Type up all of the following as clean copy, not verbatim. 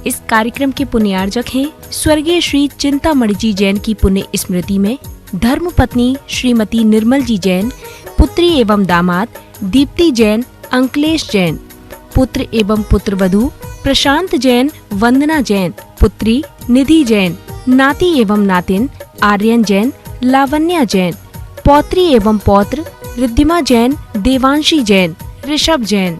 इस कार्यक्रम के पुण्यार्जक हैं स्वर्गीय श्री चिंतामणि जी जैन की पुण्य स्मृति में धर्मपत्नी श्रीमती निर्मल जी जैन, पुत्री एवं दामाद दीप्ति जैन, अंकलेश जैन, पुत्र एवं पुत्रवधू प्रशांत जैन, वंदना जैन, पुत्री निधि जैन, नाती एवं नातिन आर्यन जैन, लावण्या जैन, पौत्री एवं पौत्र रिद्धिमा जैन, देवांशी जैन, ऋषभ जैन।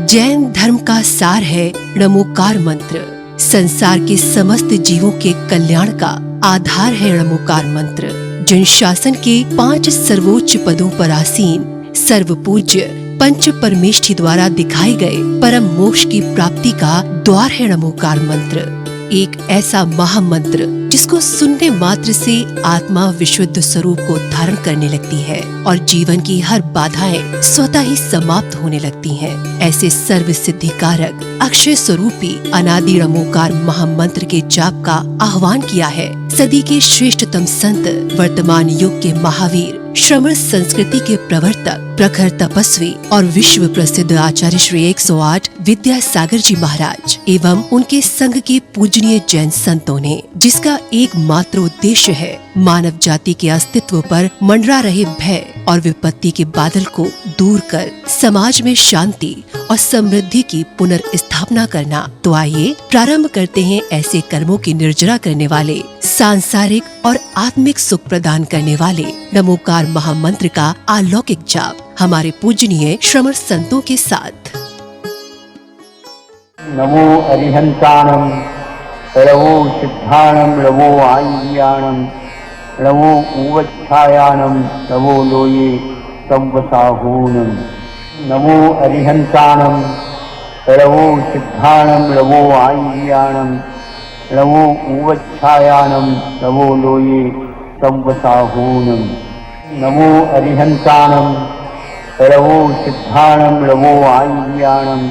जैन धर्म का सार है णमोकार मंत्र। संसार के समस्त जीवों के कल्याण का आधार है णमोकार मंत्र। जिन शासन के 5 सर्वोच्च पदों पर आसीन सर्व पूज्य पंच परमेष्ठी द्वारा दिखाए गए परम मोक्ष की प्राप्ति का द्वार है णमोकार मंत्र। एक ऐसा महामंत्र जिसको सुनने मात्र से आत्मा विशुद्ध स्वरूप को धारण करने लगती है और जीवन की हर बाधाएं स्वतः ही समाप्त होने लगती हैं। ऐसे सर्व सिद्धिकारक अक्षय स्वरूपी अनादि णमोकार महामंत्र के जाप का आह्वान किया है सदी के श्रेष्ठतम संत, वर्तमान युग के महावीर, श्रमण संस्कृति के प्रवर्तक, प्रखर तपस्वी और विश्व प्रसिद्ध आचार्य श्री 108 विद्यासागर जी महाराज एवं उनके संघ के पूजनीय जैन संतों ने, जिसका एकमात्र उद्देश्य है मानव जाति के अस्तित्व पर मंडरा रहे भय और विपत्ति के बादल को दूर कर समाज में शांति और समृद्धि की पुनर्स्थापना करना। तो आइए प्रारंभ करते हैं ऐसे कर्मों की निर्जरा करने वाले, सांसारिक और आत्मिक सुख प्रदान करने वाले णमोकार महामंत्र का अलौकिक जाप हमारे पूजनीय श्रमण संतों के साथ। नमो अरिहंताणं नमो सिद्धाणं नमो आय्याणं नमो उवच्छायाणं नमो लोये संवसाहूनं। नमो अरिहंताणं नमो सिद्धाणं नमो आय्याणं नमो उवच्छायाणं नमो लोये संवसाहूनं। नमो अरिहंताणं नमो सिद्धाणं नमो आय्याणं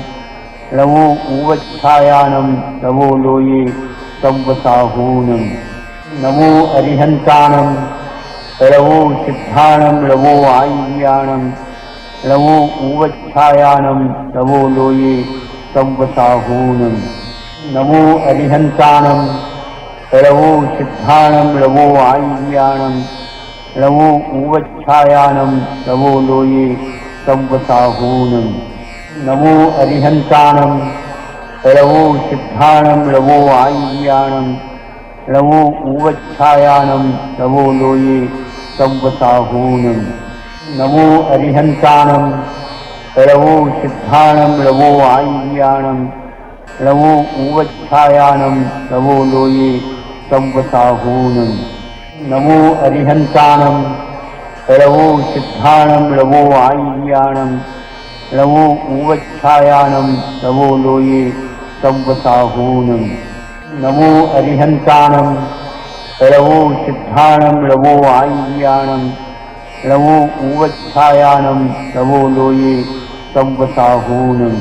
नमो उवच्छायाणं नमो लोये संवसाहूनं। नमो अरिहंताणं नमो सिद्धाणं नमो आय्याणं नमो उवच्छायाणं नमो लोये संवसाहूनं। नमो अरिहंताणं नमो सिद्धाणं नमो आय्याणं नमो उवच्छायाणं नमो लोये संवसाहूनं। नमो अरिहंताणं नमो सिद्धाणं नमो आय्याणं नमो उवच्छायाणं नमो लोये संवसाहूनं। नमो अरिहंताणं नमो सिद्धाणं नमो आय्याणं नमो उवच्छायाणं नमो लोये संवसाहूनं। नमो अरिहंताणं नमो सिद्धाणं नमो आय्याणं नमो उवच्छायाणं नमो लोये संवसाहूनं। नमो अरिहंताणं नमो सिद्धाणं नमो आय्याणं नमो उवच्छायाणं नमो लोये संवसाहूनं।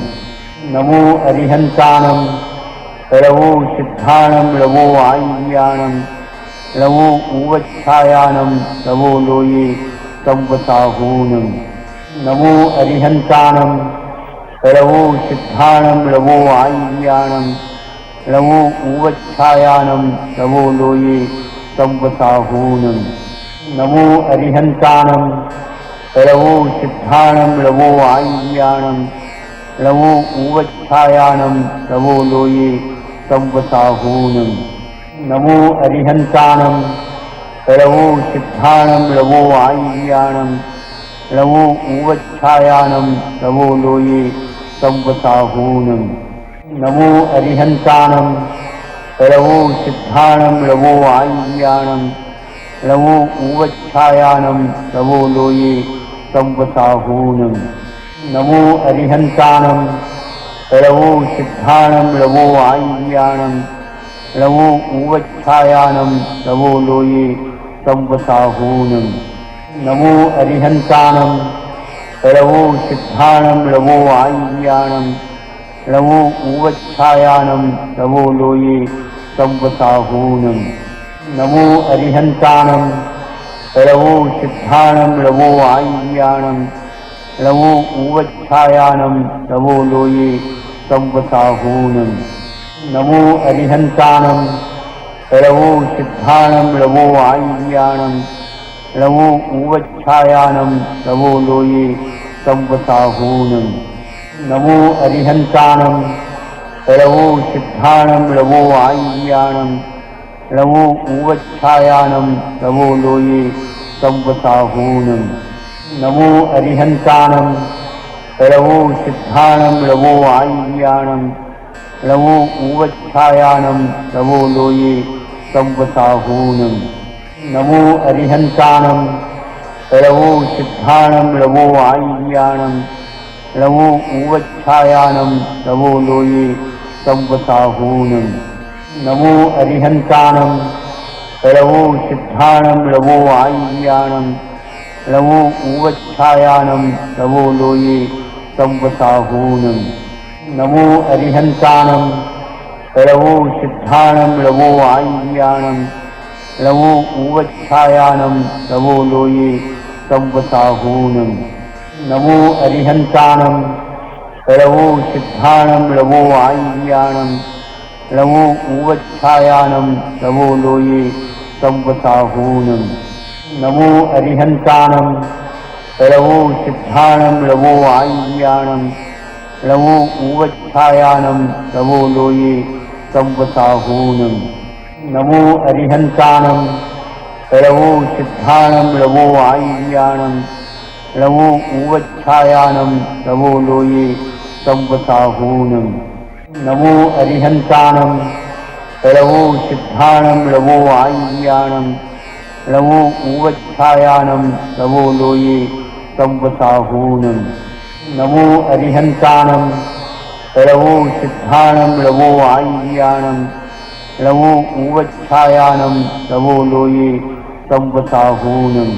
नमो अरिहंताणं नमो सिद्धाणं नमो आय्याणं नमो उवच्छायाणं नमो लोये संवसाहूनं। नमो अरिहंताणं नमो सिद्धाणं नमो आय्याणं नमो उवच्छायाणं नमो लोये संवसाहूनं। नमो अरिहंताणं नमो सिद्धाणं नमो आय्याणं नमो उवच्छायाणं नमो लोये संवसाहूनं। नमो अरिहंताणं नमो सिद्धाणं नमो आय्याणं नमो उवच्छायाणं नमो लोये संवसाहूनं। नमो अरिहंताणं नमो सिद्धाणं नमो आय्याणं नमो उवच्छायाणं नमो लोये संवसाहूनं। नमो अरिहंताणं नमो सिद्धाणं नमो आय्याणं नमो उवच्छायाणं नमो लोये संवसाहूनं। नमो अरिहंताणं नमो सिद्धाणं नमो आय्याणं नमो उवच्छायाणं नमो लोये संवसाहूनं। नमो अरिहंताणं नमो सिद्धाणं नमो आय्याणं लवो ऊवच्छायानं लवो लोये संवसाहूनं नमो अरिहन्तानं लवो सिद्धानं लवो आय्यानं लवो ऊवच्छायानं लवो लोये संवसाहूनं नमो अरिहन्तानं लवो सिद्धानं लवो आय्यानं लवो ऊवच्छायानं लवो लोये संवसाहूनं नमो अरिहन्तानं लवो सिद्धानं लवो आय्यानं लवो ऊवच्छायानं लवो लोये संवसाहूनं नमो अरिहन्तानं लवो सिद्धानं लवो आय्यानं लवो ऊवच्छायानं लवो लोये संवसाहूनं नमो अरिहन्तानं लवो सिद्धानं लवो आय्यानं लवो ऊवच्छायानं लवो लोये संवसाहूनं नमो अरिहन्तानं लवो सिद्धानं लवो आय्यानं लवो ऊवच्छायानं लवो लोये संवसाहूनं नमो अरिहन्तानं लवो सिद्धानं लवो आय्यानं लवो ऊवच्छायानं लवो लोये संवसाहूनं नमो अरिहन्तानं लवो सिद्धानं लवो आय्यानं लवो ऊवच्छायानं लवो लोये संवसाहूनं नमो अरिहन्तानं लवो सिद्धानं लवो आय्यानं लवो ऊवच्छायानं लवो लोये संवसाहूनं नमो अरिहन्तानं लवो सिद्धानं लवो आय्यानं लवो ऊवच्छायानं लवो लोये संवसाहूनं नमो अरिहन्तानं लवो सिद्धानं लवो आय्यानं लवो ऊवच्छायानं लवो लोये संवसाहूनं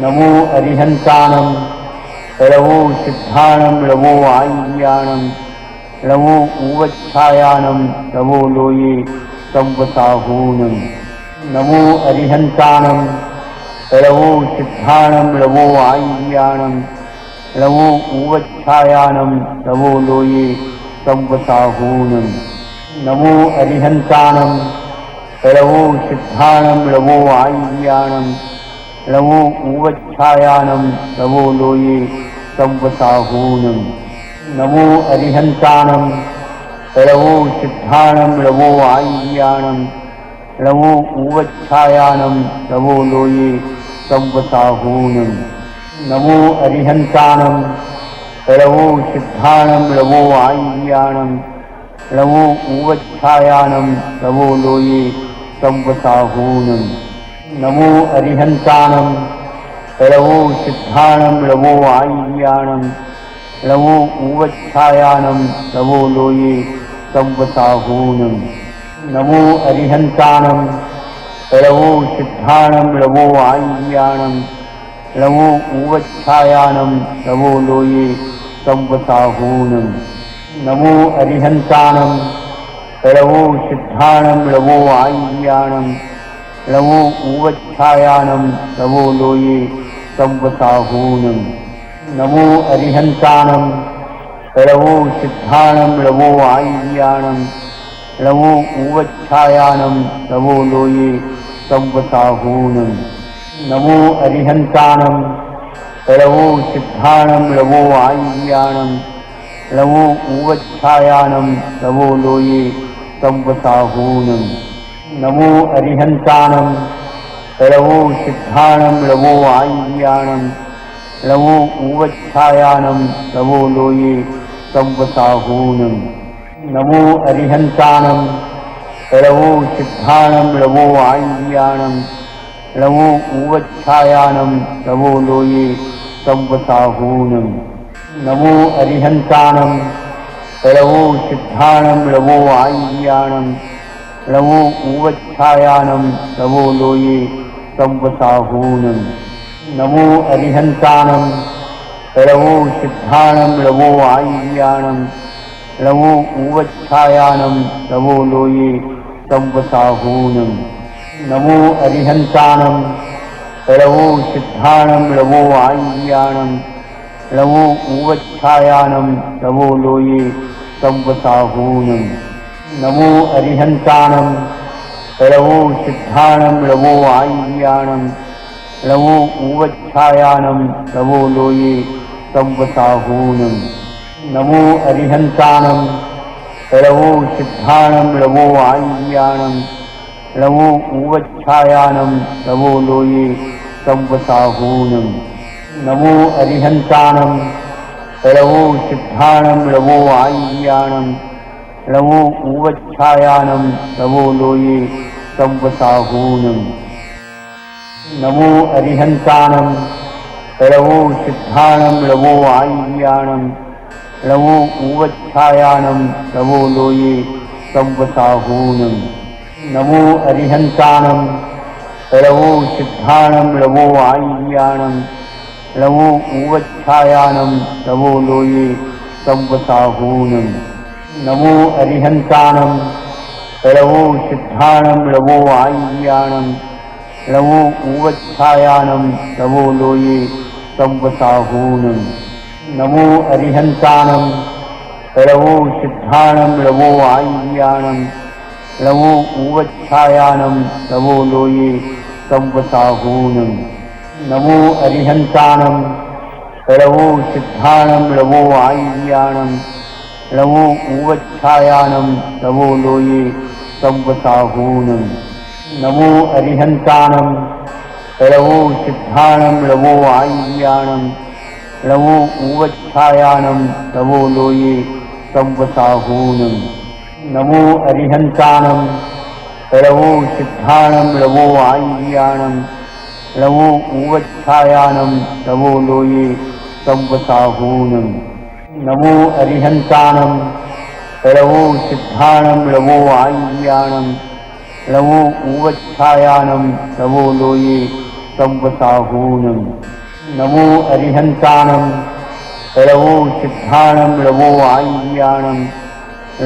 नमो अरिहन्तानं लवो सिद्धानं लवो आय्यानं लवो ऊवच्छायानं लवो लोये संवसाहूनं नमो अरिहन्तानं लवो सिद्धानं लवो आय्यानं लवो ऊवच्छायानं लवो लोये संवसाहूनं नमो अरिहन्तानं लवो सिद्धानं लवो आय्यानं लवो ऊवच्छायानं लवो लोये संवसाहूनं नमो अरिहन्तानं लवो सिद्धानं लवो आय्यानं लवो ऊवच्छायानं लवो लोये संवसाहूनं नमो अरिहन्तानं लवो सिद्धानं लवो आय्यानं लवो ऊवच्छायानं लवो लोये संवसाहूनं नमो अरिहन्तानं लवो सिद्धानं लवो आय्यानं लवो ऊवच्छायानं लवो लोये संवसाहूनं नमो अरिहन्तानं लवो सिद्धानं लवो आय्यानं लवो ऊवच्छायानं लवो लोये संवसाहूनं नमो अरिहन्तानं लवो सिद्धानं लवो आय्यानं लवो ऊवच्छायानं लवो लोये संवसाहूनं नमो अरिहन्तानं लवो सिद्धानं लवो आय्यानं लवो ऊवच्छायानं लवो लोये संवसाहूनं नमो अरिहन्तानं लवो सिद्धानं लवो आय्यानं लवो ऊवच्छायानं लवो लोये संवसाहूनं नमो अरिहन्तानं लवो सिद्धानं लवो आय्यानं लवो ऊवच्छायानं लवो लोये संवसाहूनं नमो अरिहन्तानं लवो सिद्धानं लवो आय्यानं लवो ऊवच्छायानं लवो लोये संवसाहूनं नमो अरिहन्तानं लवो सिद्धानं लवो आय्यानं लवो ऊवच्छायानं लवो लोये संवसाहूनं नमो अरिहन्तानं लवो सिद्धानं लवो आय्यानं लवो ऊवच्छायानं लवो लोये संवसाहूनं नमो अरिहन्तानं लवो सिद्धानं लवो आय्यानं लवो ऊवच्छायानं तवो लोये संवसाहूनं नमो अरिहन्तानं लवो सिद्धानं लवो आय्यानं लवो ऊवच्छायानं तवो लोये संवसाहूनं नमो अरिहन्तानं लवो सिद्धानं लवो आय्यानं लवो ऊवच्छायानं तवो लोये संवसाहूनं नमो अरिहन्तानं लवो सिद्धानं लवो आय्यानं लवो ऊवच्छायानं तवो लोये संवसाहूनं नमो अरिहन्तानं लवो सिद्धानं लवो आय्यानं लवो ऊवच्छायानं तवो लोये संवसाहूनं नमो अरिहन्तानं लवो सिद्धानं लवो आय्यानं लवो ऊवच्छायानं तवो लोये संवसाहूनं नमो अरिहन्तानं लवो सिद्धानं लवो आय्यानं लवो ऊवच्छायानं तवो लोये संवसाहूनं नमो अरिहन्तानं लवो सिद्धानं लवो आय्यानं लवो ऊवच्छायानं तवो लोये संवसाहूनं नमो अरिहन्तानं लवो सिद्धानं लवो आय्यानं लवो ऊवच्छायानं तवो लोये संवसाहूनं नमो अरिहन्तानं लवो सिद्धानं लवो आय्यानं लवो ऊवच्छायानं तवो लोये संवसाहूनं नमो अरिहन्तानं लवो सिद्धानं लवो आय्यानं लवो ऊवच्छायानं तवो लोये संवसाहूनं नमो अरिहन्तानं लवो सिद्धानं लवो आय्यानं लवो ऊवच्छायानं तवो लोये संवसाहूनं नमो अरिहन्तानं लवो सिद्धानं लवो आय्यानं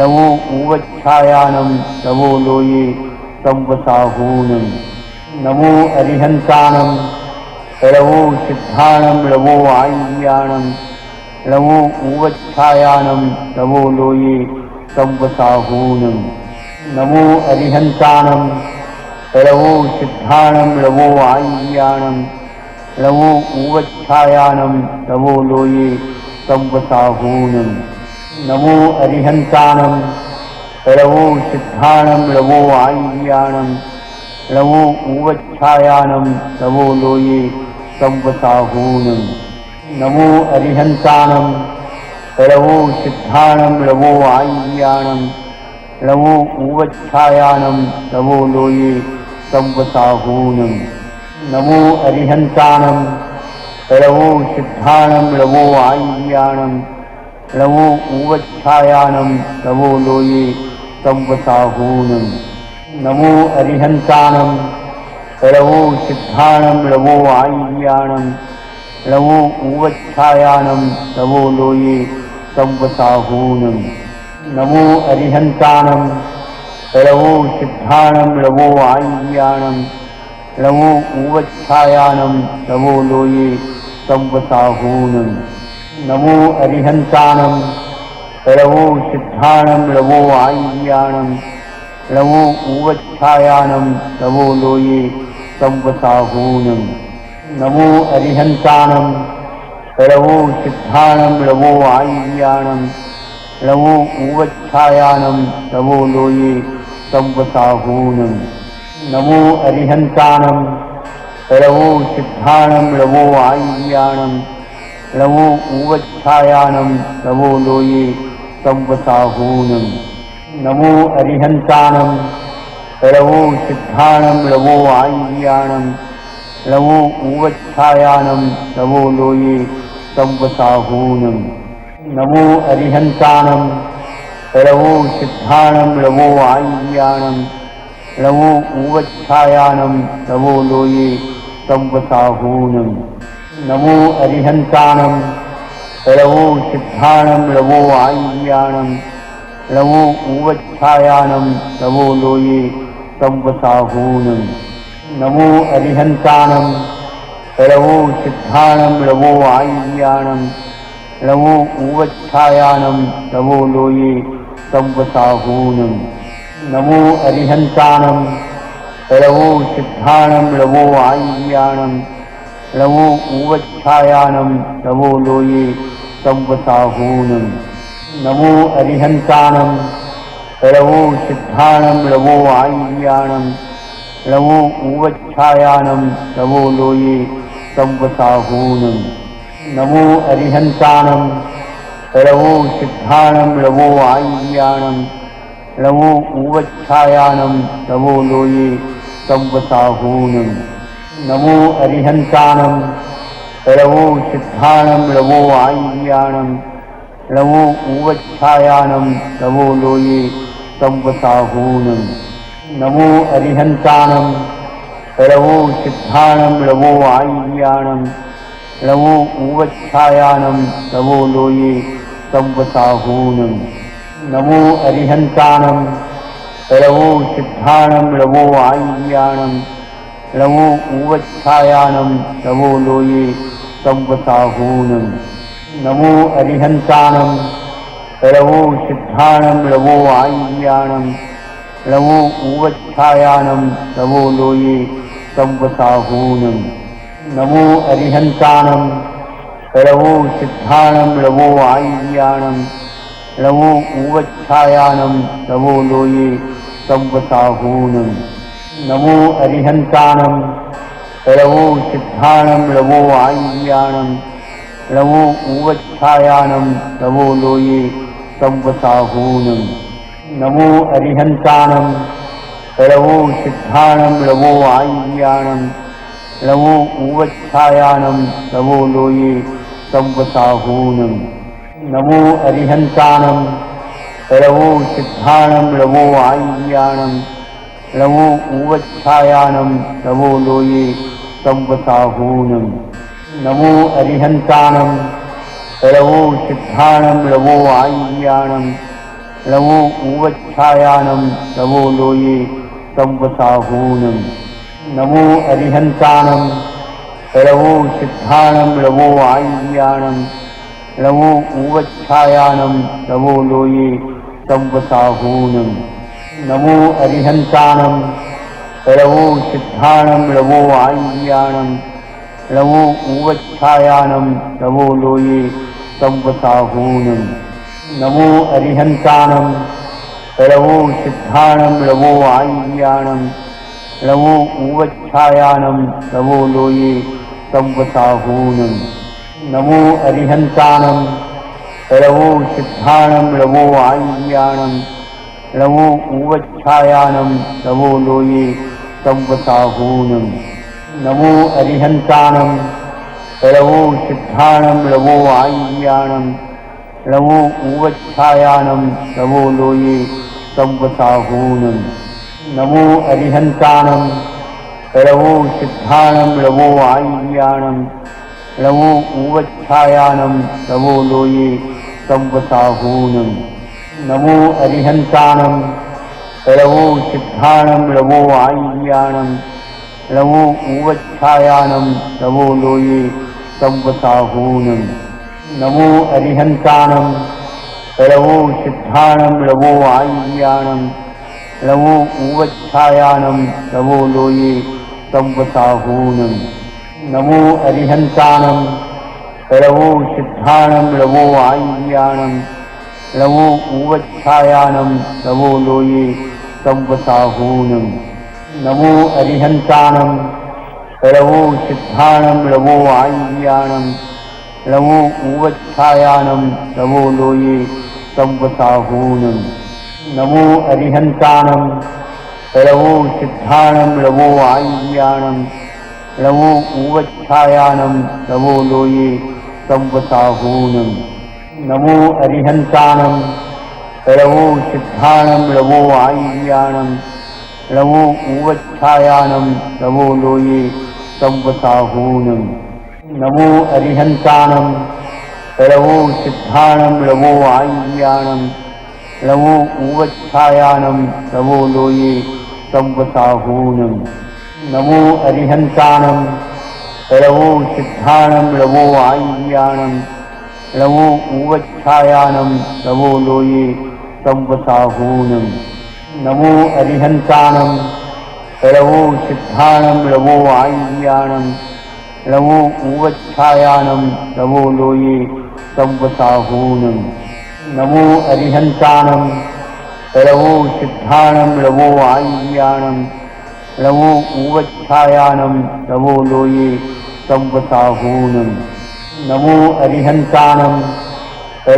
लवो ऊवच्छायानं तवो लोये संवसाहूनं नमो अरिहन्तानं लवो सिद्धानं लवो आय्यानं लवो ऊवच्छायानं तवो लोये संवसाहूनं नमो अरिहन्तानं लवो सिद्धानं लवो आय्यानं लवो ऊवच्छायानं तवो लोये संवसाहूनं नमो अरिहन्तानं लवो सिद्धानं लवो आय्यानं लवो ऊवच्छायानं तवो लोये संवसाहूनं नमो अरिहन्तानं लवो सिद्धानं लवो आय्यानं लवो ऊवच्छायानं तवो लोये संवसाहूनं नमो अरिहन्तानं लवो सिद्धानं लवो आय्यानं लवो ऊवच्छायानं तवो लोये संवसाहूनं नमो अरिहन्तानं लवो सिद्धानं लवो आय्यानं लवो ऊवच्छायानं तवो लोये संवसाहूनं नमो अरिहन्तानं लवो सिद्धानं लवो आय्यानं लवो ऊवच्छायानं तवो लोये संवसाहूनं नमो अरिहन्तानं लवो सिद्धानं लवो आय्यानं लवो ऊवच्छायानं तवो लोये संवसाहूनं नमो अरिहन्तानं लवो सिद्धानं लवो आय्यानं लवो ऊवच्छायानं तवो लोये संवसाहूनं नमो अरिहन्तानं लवो सिद्धानं लवो आय्यानं लवो ऊवच्छायानं तवो लोये संवसाहूनं नमो अरिहन्तानं लवो सिद्धानं लवो आय्यानं लवो ऊवच्छायानं तवो लोये संवसाहूनं नमो अरिहन्तानं लवो सिद्धानं लवो आय्यानं लवो ऊवच्छायानं तवो लोये संवसाहूनं नमो अरिहन्तानं लवो सिद्धानं लवो आय्यानं लवो ऊवच्छायानं तवो लोये संवसाहूनं नमो अरिहन्तानं लवो सिद्धानं लवो आय्यानं लवो ऊवच्छायानं तवो लोये संवसाहूनं नमो अरिहन्तानं लवो सिद्धानं लवो आय्यानं लवो ऊवच्छायानं तवो लोये संवसाहूनं नमो अरिहन्तानं लवो सिद्धानं लवो आय्यानं लवो ऊवच्छायानं तवो लोये संवसाहूनं नमो अरिहन्तानं लवो सिद्धानं लवो आय्यानं लवो ऊवच्छायानं तवो लोये संवसाहूनं नमो अरिहन्तानं लवो सिद्धानं लवो आय्यानं लवो ऊवच्छायानं तवो लोये संवसाहूनं नमो अरिहन्तानं लवो सिद्धानं लवो आय्यानं लवो ऊवच्छायानं तवो लोये संवसाहूनं नमो अरिहन्तानं लवो सिद्धानं लवो आय्यानं लवो ऊवच्छायानं तवो लोये संवसाहूनं नमो अरिहन्तानं लवो सिद्धानं लवो आय्यानं लवो ऊवच्छायानं तवो लोये संवसाहूनं नमो अरिहन्तानं लवो सिद्धानं लवो आय्यानं लवो ऊवच्छायानं तवो लोये संवसाहूनं नमो अरिहन्तानं लवो सिद्धानं लवो आय्यानं लवो ऊवच्छायानं तवो लोये संवसाहूनं नमो अरिहन्तानं लवो सिद्धानं लवो आय्यानं लवो ऊवच्छायानं तवो लोये संवसाहूनं नमो अरिहन्तानं लवो सिद्धानं लवो आय्यानं लवो ऊवच्छायानं तवो लोये संवसाहूनं नमो अरिहन्तानं लवो सिद्धानं लवो आय्यानं लवो ऊवच्छायानं तवो लोये संवसाहूनं नमो अरिहन्तानं लवो सिद्धानं लवो आय्यानं लवो ऊवच्छायानं तवो लोये संवसाहूनं नमो अरिहन्तानं लवो सिद्धानं लवो आय्यानं लवो ऊवच्छायानं तवो लोये संवसाहूनं नमो अरिहन्तानं लवो सिद्धानं लवो आय्यानं लवो ऊवच्छायानं तवो लोये संवसाहूनं नमो अरिहन्तानं लवो सिद्धानं लवो आय्यानं लवो ऊवच्छायानं तवो लोये संवसाहूनं नमो अरिहन्तानं लवो सिद्धानं लवो आय्यानं लवो ऊवच्छायानं तवो लोये संवसाहूनं नमो अरिहन्तानं लवो सिद्धानं लवो आय्यानं लवो ऊवच्छायानं तवो लोये संवसाहूनं नमो अरिहन्तानं लवो सिद्धानं लवो आय्यानं लवो ऊवच्छायानं तवो लोये संवसाहूनं नमो अरिहन्तानं लवो सिद्धानं लवो आय्यानं लवो ऊवच्छायानं तवो लोये संवसाहूनं नमो अरिहन्तानं लवो सिद्धानं लवो आय्यानं लवो ऊवच्छायानं तवो लोये संवसाहूनं नमो अरिहन्तानं लवो सिद्धानं लवो आय्यानं लवो ऊवच्छायानं तवो लोये संवसाहूनं नमो अरिहन्तानं लवो सिद्धानं लवो आय्यानं लवो ऊवच्छायानं तवो लोये संवसाहूनं नमो अरिहन्तानं लवो सिद्धानं लवो आय्यानं लवो ऊवच्छायानं तवो लोये संवसाहूनं नमो अरिहन्तानं लवो सिद्धानं लवो आय्यानं लवो ऊवच्छायानं तवो लोये संवसाहूनं नमो अरिहन्तानं लवो सिद्धानं लवो आय्यानं रवो उवच्छायानं रवो लोये संवसाहूनं नमो अरिहन्तानं रवो सिद्धानं रवो आय्यानं रवो उवच्छायानं रवो लोये संवसाहूनं नमो अरिहन्तानं रवो सिद्धानं रवो आय्यानं रवो उवच्छायानं रवो लोये संवसाहूनं नमो अरिहन्तानं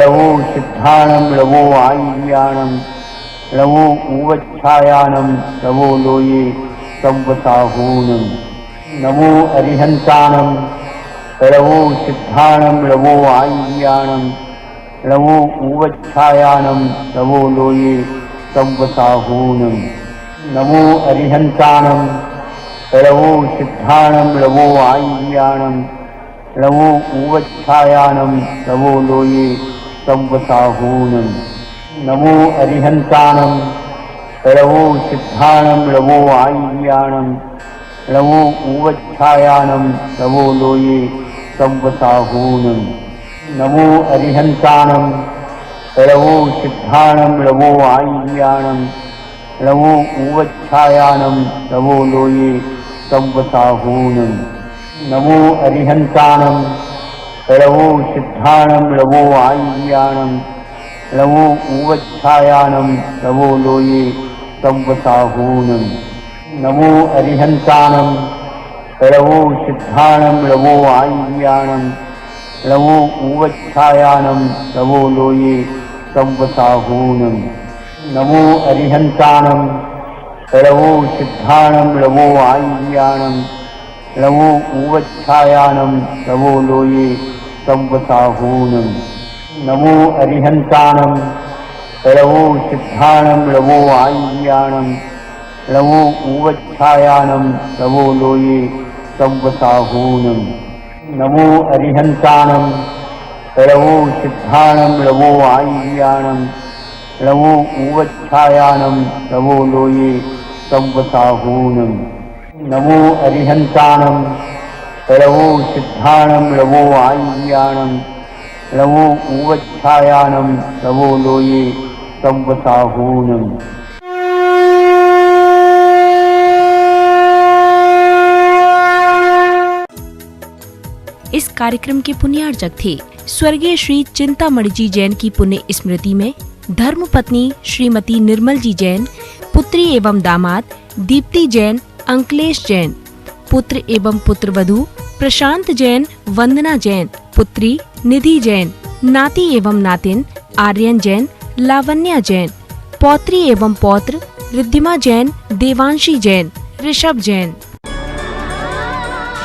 रवो सिद्धानं रवो आय्यानं रवो उवच्छायानं रवो लोये संवसाहूनं नमो अरिहन्तानं रवो सिद्धानं रवो आय्यानं रवो उवच्छायानं रवो लोये संवसाहूनं नमो अरिहन्तानं रवो सिद्धानं रवो आय्यानं रवो उवच्छायानं रवो लोये संवसाहूनं नमो अरिहन्तानं रवो सिद्धानं रवो आय्यानं रवो उवच्छायानं रवो लोये संवसाहूनं नमो अरिहन्तानं रवो सिद्धानं रवो आय्यानं रवो उवच्छायानं रवो लोये संवसाहूनं नमो अरिहन्तानं रवो सिद्धानं रवो आय्यानं रवो उवच्छायानं रवो लोये संवसाहूनं नमो अरिहन्तानं रवो सिद्धानं रवो आय्यानं रवो उवच्छायानं रवो लोये संवसाहूनं नमो अरिहन्तानं रवो सिद्धानं रवो आय्यानं रवो उवच्छायानं रवो लोये संवसाहूनं नमो अरिहन्तानं रवो सिद्धानं रवो आय्यानं रवो उवच्छायानं रवो लोये संवसाहूनं नमो अरिहन्तानं रवो सिद्धानं रवो आय्यानं रवो उवच्छायानं रवो लोये संवसाहूनं नमो अरिहन्तानं रवो सिद्धानं रवो आय्यानं रवो उवच्छायानं रवो लोये संवसाहूनं। इस कार्यक्रम के पुण्यार्चक थे स्वर्गीय श्री चिंतामणि जी जैन की पुण्य स्मृति में धर्मपत्नी श्रीमती निर्मल जी जैन, पुत्री एवं दामाद दीप्ति जैन, अंकलेश जैन, पुत्र एवं पुत्रवधू प्रशांत जैन, वंदना जैन, पुत्री निधि जैन, नाती एवं नातिन आर्यन जैन, लावण्या जैन, पौत्री एवं पौत्र रिद्धिमा जैन, देवांशी जैन, ऋषभ जैन।